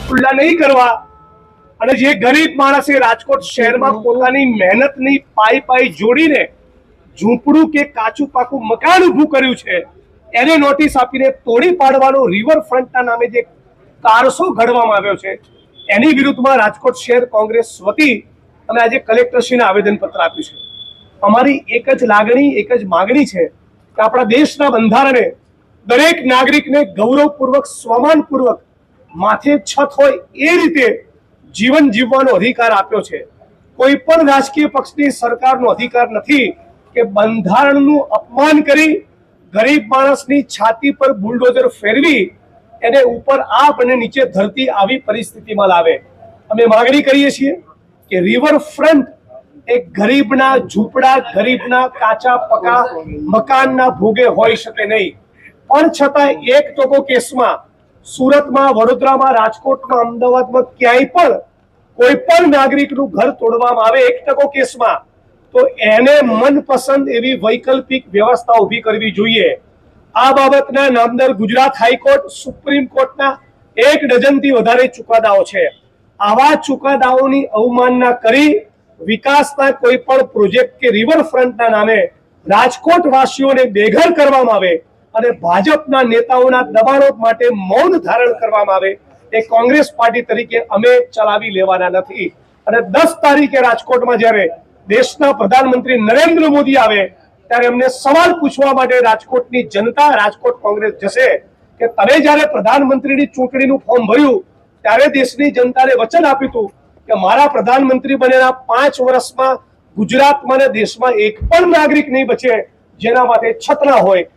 ખુલ્લા નહીં કરવા અને જે ગરીબ માણસે રાજકોટ શહેરમાં પોતાની મહેનતની પાઈ જોડીને ઝૂંપડું કે કાચું પાકું મકાન ઊભું કર્યું છે એને નોટિસ આપીને તોડી પાડવાનો રિવરફ્રન્ટના નામે જે કારસો ઘડવામાં આવ્યો છે એની વિરુદ્ધમાં રાજકોટ શહેર કોંગ્રેસ વતી અમે આજે કલેક્ટરશ્રીને આવેદનપત્ર આપ્યું છે। અમારી એક જ લાગણી, એક જ માગણી છે કે આપણા દેશના બંધારણે દરેક નાગરિકને ગૌરવપૂર્વક, સ્વમાનપૂર્વક માથે છત હોય એ રીતે જીવન જીવવાનો અધિકાર આપ્યો છે। કોઈ પણ રાજકીય પક્ષની સરકારનો અધિકાર નથી કે બંધારણનું અપમાન કરી ગરીબ માણસની છાતી પર બુલડોઝર ફેરવી એને ઉપર આપ અને નીચે ધરતી આવી પરિસ્થિતિમાં લાવે। અમે માગણી કરીએ છીએ કે રિવરફ્રન્ટ એક ગરીબના ઝૂંપડા, ગરીબના કાચા પકા મકાનના ભોગે હોઈ શકે નહીં, પણ છતાં 1% કેસમાં સુરતમાં, વડોદરામાં, રાજકોટમાં, અમદાવાદમાં ક્યાંય પણ કોઈ પણ નાગરિકનું ઘર તોડવામાં આવે 1% કેસમાં તો એને મનપસંદ એવી વૈકલ્પિક વ્યવસ્થા ઊભી કરવી જોઈએ। આ બાબતના નામદાર ગુજરાત હાઈકોર્ટ, સુપ્રીમ કોર્ટના 1 ડઝનથી વધારે ચુકાદાઓ છે। આવા ચુકાદાઓની અવમાનના કરી વિકાસના કોઈ પણ પ્રોજેક્ટ કે રિવરફ્રન્ટના નામે રાજકોટ વાસીઓને બેઘર કરવામાં આવે અને ભાજપના નેતાઓના દબાણો માટે મૌન ધારણ કરવામાં આવે એ કોંગ્રેસ પાર્ટી તરીકે અમે ચલાવી લેવાના નથી। અને 10 તારીખે રાજકોટમાં જ્યારે દેશના પ્રધાનમંત્રી નરેન્દ્ર મોદી આવે ત્યારે એમને સવાલ પૂછવા માટે રાજકોટની જનતા રાજકોટ કોંગ્રેસ જશે કે તમે જ્યારે પ્રધાનમંત્રીની ચૂંટણીનું ફોર્મ ભર્યું ત્યારે દેશની જનતાને વચન આપ્યું હતું કે મારા પ્રધાનમંત્રી બનેલા 5 વર્ષમાં ગુજરાતમાં અને દેશમાં એક પણ નાગરિક નહીં બચે જેના માટે છત ના હોય।